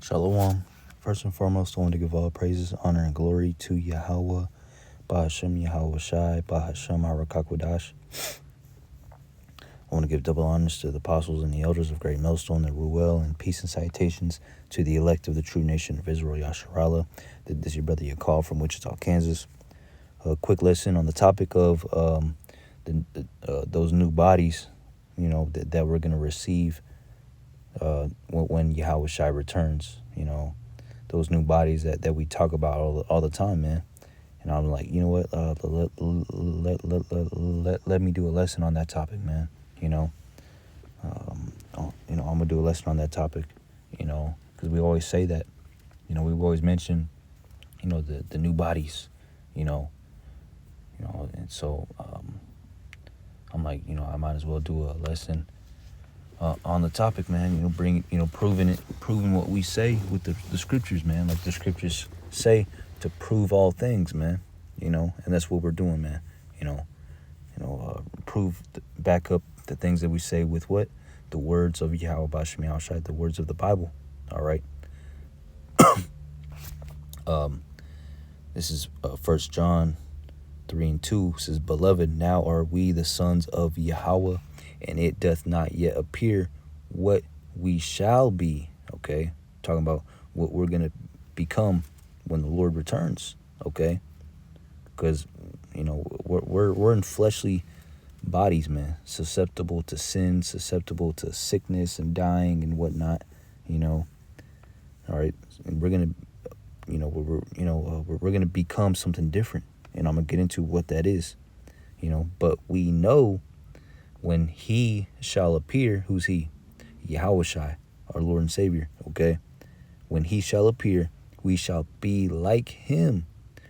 Shalom. First and foremost, I want to give all praises, honor, and glory to Yahweh, Bahashem Yahweh Shai, Bahashem Harakakwadash. I want to give double honors to the apostles and the elders of Great Millstone, the Ruel, and peace and salutations to the elect of the true nation of Israel, Yasharallah. This is your brother Yakal from Wichita, Kansas. A quick lesson on the topic of those new bodies, that we're going to receive when Yahweh Shai returns. Those new bodies that we talk about all the time, man. And I'm like, you know what? Let me do a lesson on that topic, man. I'm gonna do a lesson on that topic. Because we always say that. We always mention, the new bodies. And so I'm like, I might as well do a lesson on the topic, man. Proving what we say with the scriptures, man. Like the scriptures say, to prove all things, man. And that's what we're doing, man. Back up the things that we say with what? The words of Yahweh Bashem Yahweh Shai, the words of the Bible. All right. This is 1 John 3:2 says, "Beloved, now are we the sons of Yahweh, and it doth not yet appear what we shall be." Okay, talking about what we're gonna become when the Lord returns. Okay, because we're in fleshly bodies, man, susceptible to sin, susceptible to sickness and dying and whatnot. All right, and we're gonna, we're gonna become something different, and I'm gonna get into what that is. But we know when He shall appear. Who's He? Yahweh Shai, our Lord and Savior. Okay, when He shall appear, we shall be like Him,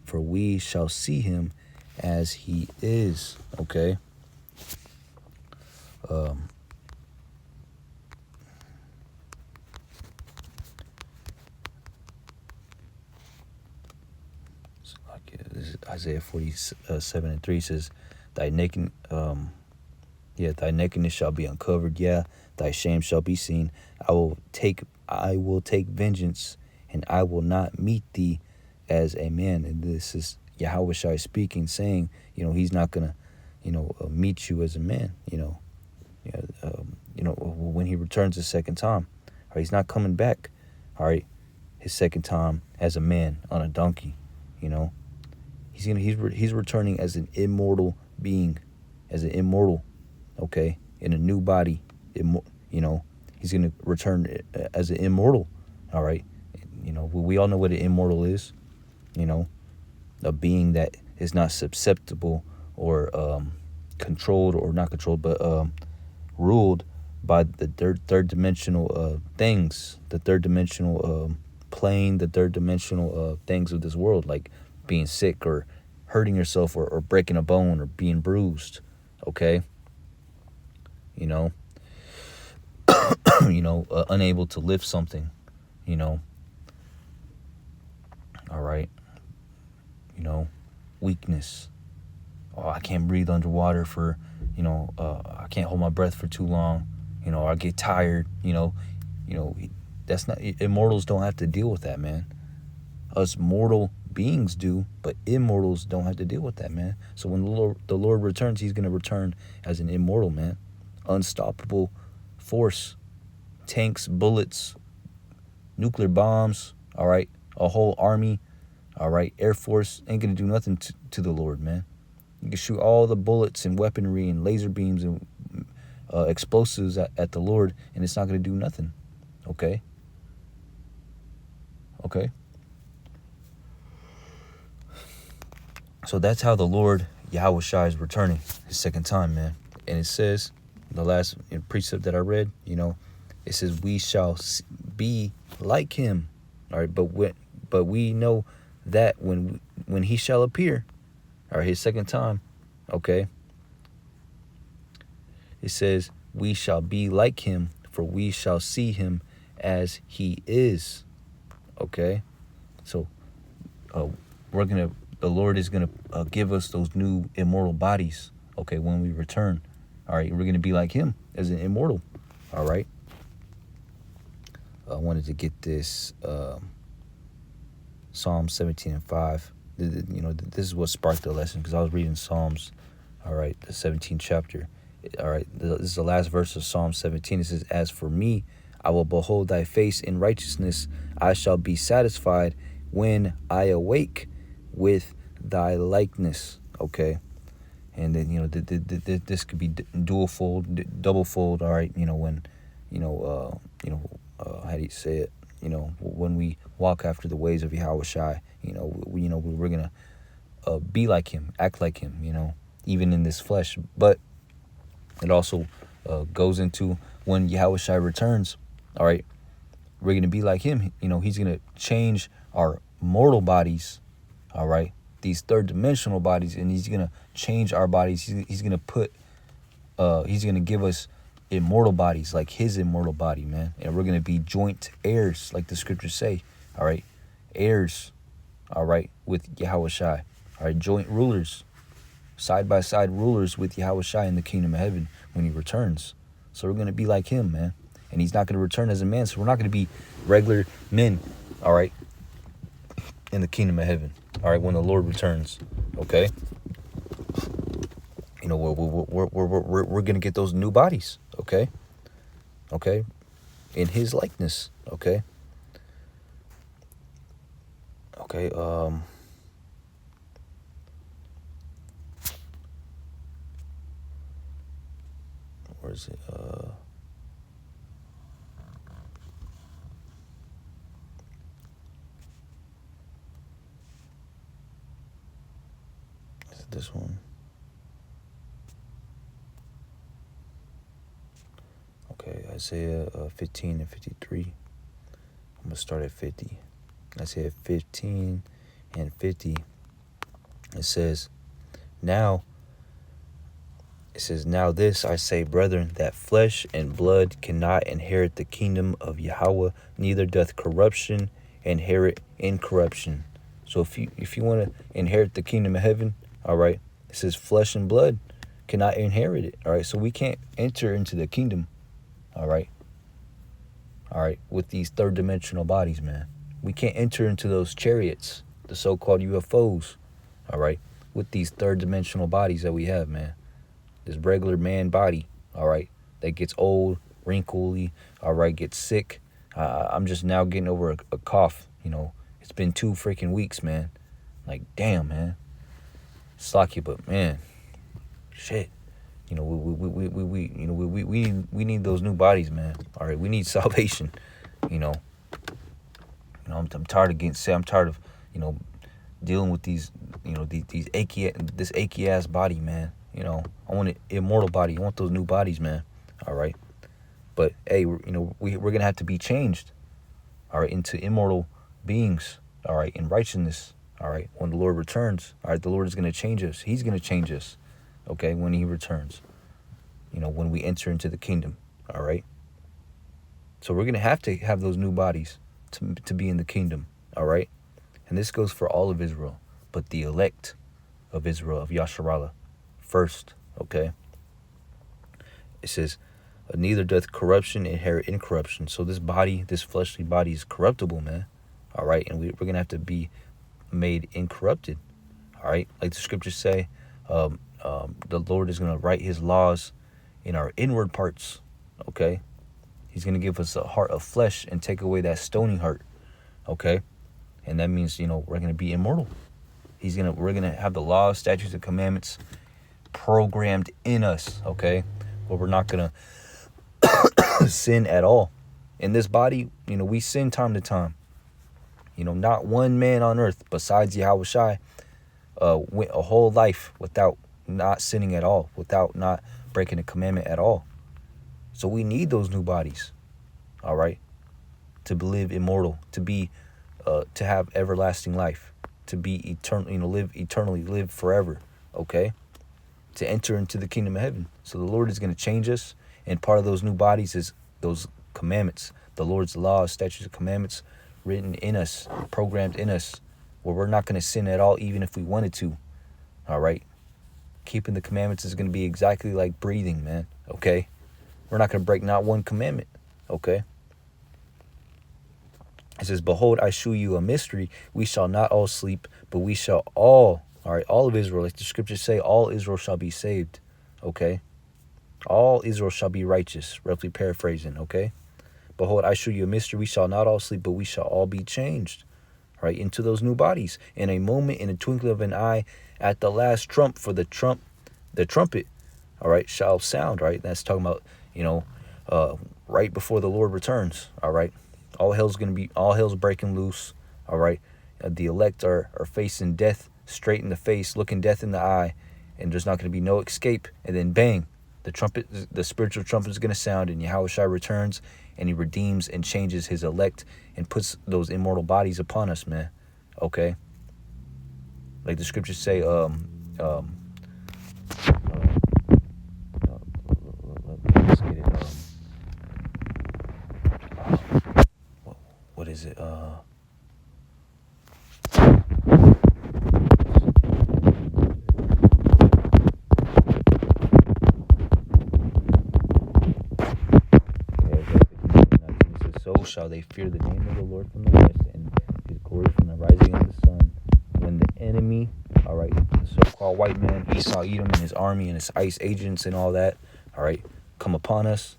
for we shall see Him as He is. Okay. This is Isaiah 47:3 says, thy nakedness shall be uncovered, thy shame shall be seen. I will take vengeance, and I will not meet thee as a man. And this is Yahweh Shai speaking, saying, He's not gonna, meet you as a man. When He returns the second time, all right, He's not coming back. All right, His second time as a man on a donkey. He's returning as an immortal being, as an immortal, okay, in a new body. He's gonna return as an immortal. All right, we all know what an immortal is. A being that is not susceptible or controlled, or not controlled, but ruled by the third dimensional things, the third dimensional plane, the third dimensional things of this world, like being sick or hurting yourself or breaking a bone or being bruised. Okay. Unable to lift something, all right. Weakness. Oh, I can't breathe underwater for, I can't hold my breath for too long. I get tired, that's not, immortals don't have to deal with that, man. Us mortal beings do, but immortals don't have to deal with that, man. So when the Lord returns, He's going to return as an immortal, man. Unstoppable force, tanks, bullets, nuclear bombs, all right, a whole army, all right, Air Force ain't going to do nothing to the Lord, man. You can shoot all the bullets and weaponry and laser beams and explosives at the Lord, and it's not going to do nothing. Okay? So that's how the Lord Yahweh Shai is returning His second time, man. And it says, the last precept that I read, it says, we shall be like Him. All right, but we know that when He shall appear, or His second time, okay, it says, we shall be like Him, for we shall see Him as He is. Okay, so the Lord is gonna give us those new immortal bodies. Okay, when we return, all right, we're gonna be like Him as an immortal. All right. I wanted to get this Psalm 17:5. This is what sparked the lesson, because I was reading Psalms, all right, the 17th chapter. All right, this is the last verse of Psalm 17. It says, "As for me, I will behold thy face in righteousness. I shall be satisfied when I awake with thy likeness." Okay. And then, this could be dual fold, double fold. All right. When, how do you say it? When we walk after the ways of Yahweh Shai, we're going to be like him, act like him, even in this flesh. But it also goes into when Yahweh Shai returns, all right, we're going to be like him. He's going to change our mortal bodies, all right, these third dimensional bodies, and he's going to change our bodies. He's going to give us immortal bodies, like his immortal body, man. And we're going to be joint heirs, like the scriptures say, all right, heirs, all right, with Yahweh Shai, all right, joint rulers, side by side rulers with Yahweh Shai in the kingdom of heaven when he returns. So we're going to be like him, man. And he's not going to return as a man, so we're not going to be regular men, all right, in the kingdom of heaven, all right, when the Lord returns, okay? We're going to get those new bodies, okay? Okay? In his likeness, okay? Okay, where is it? Is it this one? Okay, Isaiah 15 and 53. I'm going to start at 50. Isaiah 15 and 50. It says, Now this I say, brethren, that flesh and blood cannot inherit the kingdom of Yahweh, neither doth corruption inherit incorruption. So if you want to inherit the kingdom of heaven, all right, it says flesh and blood cannot inherit it, all right? So we can't enter into the kingdom, all right, with these third dimensional bodies, man. We can't enter into those chariots, the so-called UFOs, all right, with these third dimensional bodies that we have, man. This regular man body, all right, that gets old, wrinkly, all right, gets sick. I'm just now getting over a cough, It's been 2 freaking weeks, man. Like, damn, man. Slacky, but man, shit. We need those new bodies, man. All right, we need salvation. I'm tired of getting sick. I'm tired of, dealing with these, these this achy ass body, man. I want an immortal body. I want those new bodies, man. All right. But hey, we're gonna have to be changed, all right, into immortal beings, all right, in righteousness, all right, when the Lord returns, all right, the Lord is gonna change us. He's gonna change us, okay, when he returns, when we enter into the kingdom, all right. So we're gonna have to have those new bodies to be in the kingdom, all right. And this goes for all of Israel, but the elect of Israel, of Yasharallah, first, okay. It says, neither doth corruption inherit incorruption. So this body, this fleshly body, is corruptible, man. All right, and we're gonna have to be made incorrupted. All right, like the scriptures say, the Lord is gonna write his laws in our inward parts. Okay, he's gonna give us a heart of flesh and take away that stony heart. Okay, and that means we're gonna be immortal. We're gonna have the laws, statutes, and commandments programmed in us. Okay, but we're not gonna sin at all. In this body, we sin time to time. Not one man on earth besides Yahweh Shai went a whole life without not sinning at all, without not breaking a commandment at all. So we need those new bodies, all right, to live immortal, to have everlasting life, to be eternal, live eternally, live forever, okay, to enter into the kingdom of heaven. So the Lord is going to change us, and part of those new bodies is those commandments, the Lord's laws, statutes, and commandments written in us, programmed in us, where we're not going to sin at all, even if we wanted to, all right? Keeping the commandments is going to be exactly like breathing, man, okay? We're not going to break not one commandment, okay? It says, behold, I shew you a mystery. We shall not all sleep, but we shall all right, all of Israel, like the scriptures say, all Israel shall be saved. Okay? All Israel shall be righteous. Roughly paraphrasing, okay? Behold, I show you a mystery. We shall not all sleep, but we shall all be changed, right, into those new bodies. In a moment, in a twinkling of an eye, at the last trump, for the trumpet, all right, shall sound, right? That's talking about, right before the Lord returns, all right? All hell's breaking loose, all right? The elect are facing death straight in the face, looking death in the eye, and there's not going to be no escape. And then bang, the spiritual trumpet is going to sound, and Yahushua returns, and he redeems and changes his elect and puts those immortal bodies upon us, man. Okay? Like the scriptures say, let's get it. What is it? So shall they fear the name of the Lord from the west, and his glory from the rising of the sun. When the enemy, all right, the so-called white man, Esau, Edom, and his army and his ICE agents and all that, all right, come upon us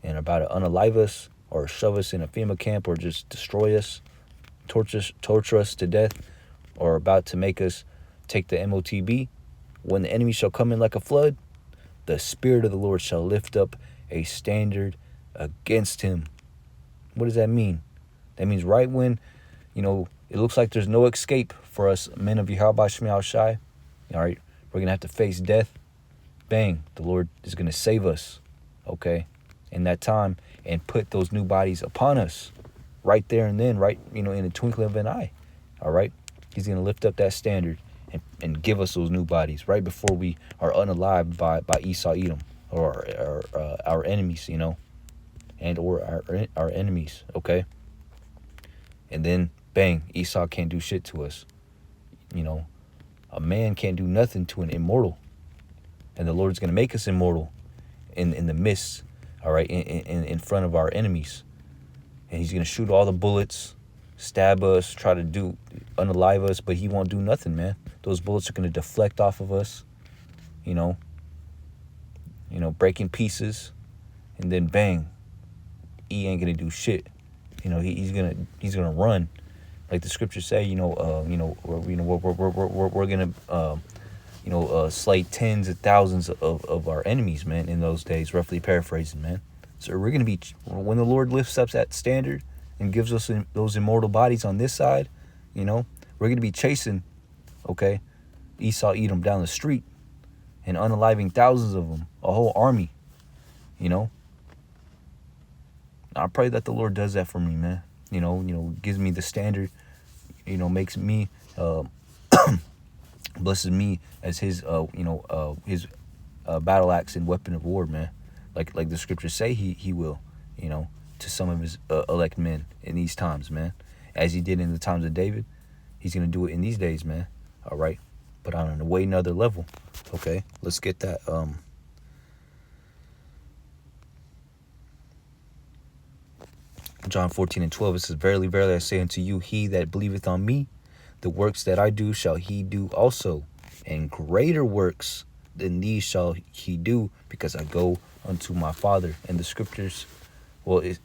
and about to unalive us or shove us in a FEMA camp or just destroy us, torture us to death, or about to make us take the MOTB, when the enemy shall come in like a flood, the Spirit of the Lord shall lift up a standard against him. What does that mean? That means right when, it looks like there's no escape for us men of Yahweh Shema Shai, all right, we're going to have to face death. Bang, the Lord is going to save us, okay, in that time, and put those new bodies upon us right there and then, right, in the twinkling of an eye, all right? He's going to lift up that standard and give us those new bodies right before we are unalived by Esau, Edom, or our enemies, and or our enemies, okay? And then, bang, Esau can't do shit to us. A man can't do nothing to an immortal. And the Lord's going to make us immortal in the midst, all right, in front of our enemies. And he's going to shoot all the bullets, stab us, try to unalive us, but he won't do nothing, man. Those bullets are going to deflect off of us, breaking pieces. And then, bang, he ain't going to do shit. He's gonna run, like the scriptures say. We're gonna slay tens of thousands of our enemies, man, in those days. Roughly paraphrasing, man. So we're gonna be, when the Lord lifts up that standard and gives us those immortal bodies on this side, we're gonna be chasing, okay, Esau, Edom down the street and unaliving thousands of them, a whole army, I pray that the Lord does that for me, man. Gives me the standard, makes me, blesses me as his, his battle axe and weapon of war, man. Like the scriptures say he will, to some of his elect men in these times, man. As he did in the times of David, he's going to do it in these days, man. All right. But on a way another level. Okay. Let's get that, John 14:12, it says, verily, verily, I say unto you, he that believeth on me, the works that I do shall he do also, and greater works than these shall he do, because I go unto my Father. And the scriptures, the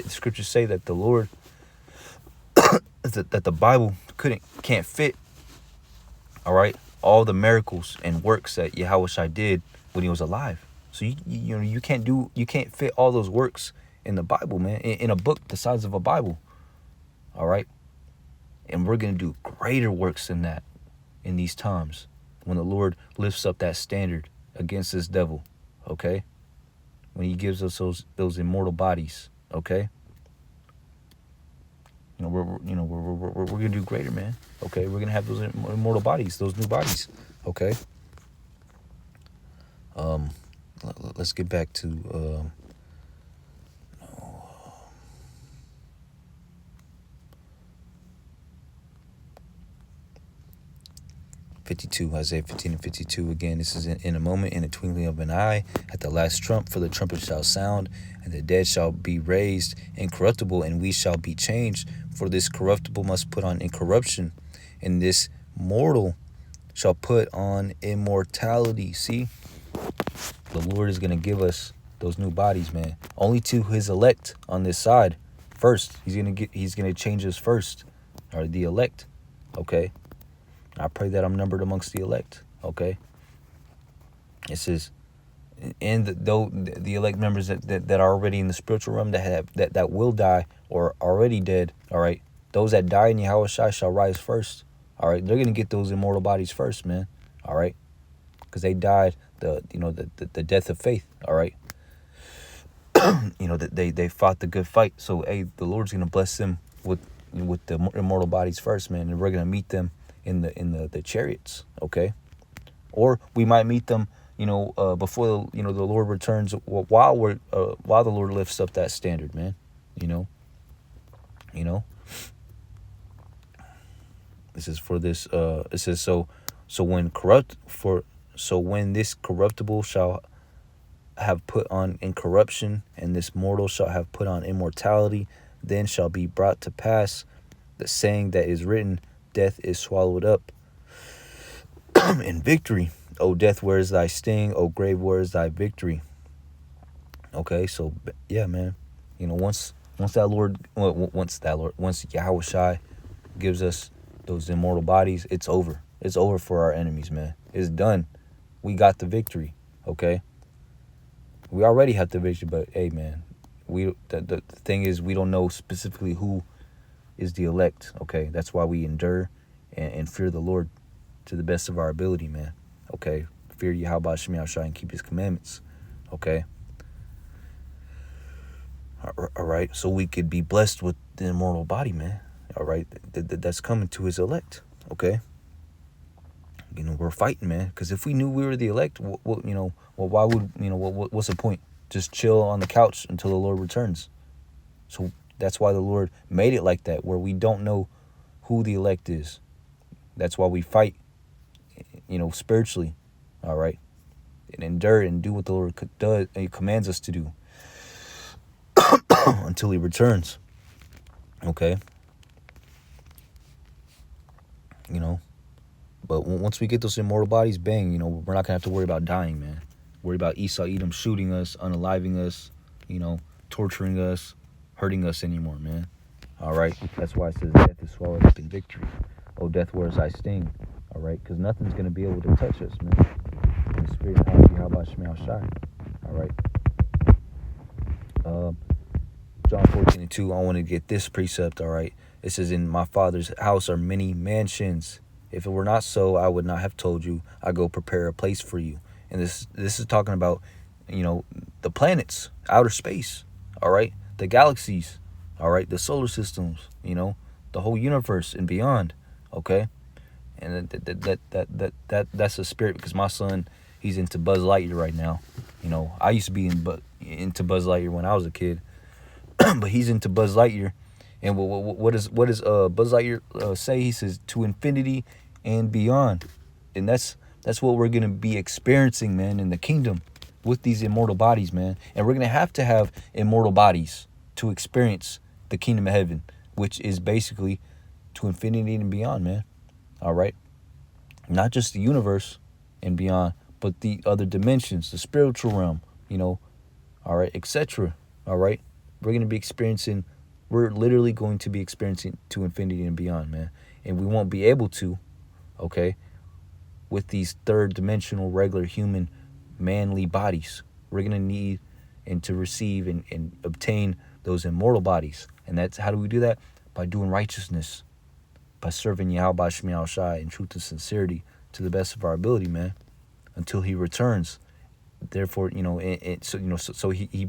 scriptures say that the Lord, that the Bible can't fit, all right, all the miracles and works that Yahushua did when he was alive. So you can't fit all those works in the Bible, man, in a book the size of a Bible. All right. And we're going to do greater works than that in these times when the Lord lifts up that standard against this devil. Okay. When he gives us those immortal bodies. Okay. We're going to do greater, man. Okay. We're going to have those immortal bodies, those new bodies. Okay. Let's get back to, 52, Isaiah 15 and 52. Again, this is in a moment, in a twinkling of an eye, at the last trump, for the trumpet shall sound, and the dead shall be raised incorruptible, and we shall be changed. For this corruptible must put on incorruption, and this mortal shall put on immortality. See, the Lord is going to give us those new bodies, man. Only to his elect on this side first. He's going to change us first, or the elect, okay? I pray that I'm numbered amongst the elect, okay? It says, and though the elect members that are already in the spiritual realm, that will die or already dead, all right? Those that die in Yahushua shall rise first, all right? They're going to get those immortal bodies first, man, all right? Because they died the death of faith, all right? That they fought the good fight. So, hey, the Lord's going to bless them with the immortal bodies first, man, and we're going to meet them in the chariots, okay? Or we might meet them, before the Lord returns, while the Lord lifts up that standard, man. This is for this. It says so when this corruptible shall have put on incorruption, and this mortal shall have put on immortality, then shall be brought to pass the saying that is written, death is swallowed up in victory. O death, where is thy sting? O grave, where is thy victory? Okay, so yeah, man. Once Yahushua gives us those immortal bodies, it's over. It's over for our enemies, man. It's done. We got the victory. Okay. We already have the victory, but hey, man, the thing is, we don't know specifically who is the elect. Okay, that's why we endure and fear the Lord to the best of our ability, man. Okay, fear Yahweh Shem Yahushua and keep his commandments. Okay. All right, so we could be blessed with the immortal body, man. All right, that's coming to his elect. Okay. We're fighting, man, because if we knew we were the elect, why would, what's the point? Just chill on the couch until the Lord returns. So that's why the Lord made it like that, where we don't know who the elect is. That's why we fight, spiritually, all right, and endure and do what the Lord does and he commands us to do until he returns. Okay. But once we get those immortal bodies, bang, we're not going to have to worry about dying, man. Worry about Esau, Edom shooting us, unaliving us, torturing us, hurting us anymore, man. All right? That's why it says death is swallowed up in victory. Oh, death, where is thy sting? All right? Because nothing's going to be able to touch us, man. In the spirit of Yahweh Shem Yahushua. All right? John 14:2, I want to get this precept, all right? It says, in my Father's house are many mansions. If it were not so, I would not have told you. I go prepare a place for you. And this is talking about, the planets, outer space, all right? The galaxies, all right? The solar systems, the whole universe and beyond, okay? And that's a spirit, because my son, he's into Buzz Lightyear right now. I used to be into Buzz Lightyear when I was a kid, but he's into Buzz Lightyear. And what does Buzz Lightyear say? He says, to infinity and beyond. And that's what we're going to be experiencing, man, in the kingdom with these immortal bodies, man. And we're going to have immortal bodies to experience the kingdom of heaven, which is basically to infinity and beyond, man. All right? Not just the universe and beyond, but the other dimensions, the spiritual realm, all right, etc. All right? We're literally going to be experiencing to infinity and beyond, man. And we won't be able to, okay, with these third dimensional regular human manly bodies. We're going to need and to receive and obtain those immortal bodies. And that's how do we do that? By doing righteousness, by serving Yahweh Shem Yahushua in truth and sincerity to the best of our ability, man, until he returns. Therefore, so he